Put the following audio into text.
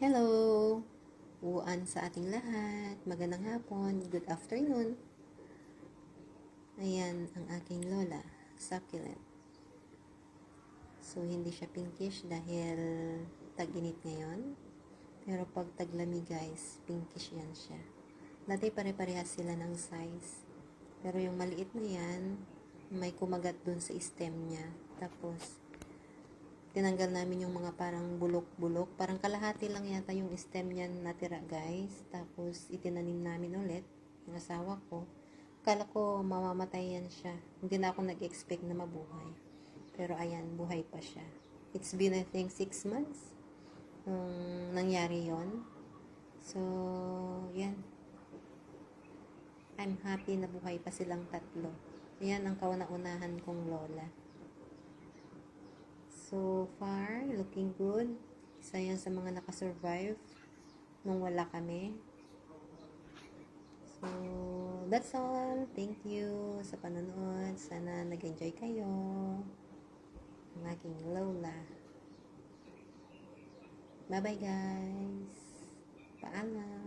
Hello! Uwan sa ating lahat. Magandang hapon. Good afternoon. Ayan ang aking lola. Succulent. So, hindi siya pinkish dahil tag-init ngayon. Pero pag taglamig guys, pinkish yan siya. Dati pare-parehas sila ng size. Pero yung maliit na yan, may kumagat dun sa stem niya. Tapos, tinanggal namin yung mga parang bulok-bulok. Parang kalahati lang yata yung stem niyan natira guys. Tapos itinanim namin ulit. Yung asawa ko. Kala ko mamamatay yan siya. Hindi na ako nag-expect na mabuhay. Pero ayan, buhay pa siya. It's been I think 6 months nung nangyari yon. So, yan. I'm happy na buhay pa silang tatlo. Yan ang kauna-unahan kong lola. So far, looking good. Isa yan sa mga nakasurvive nung wala kami. So, that's all. Thank you sa panonood. Sana nag-enjoy kayo. Ang aking lola. Bye-bye guys. Paalam.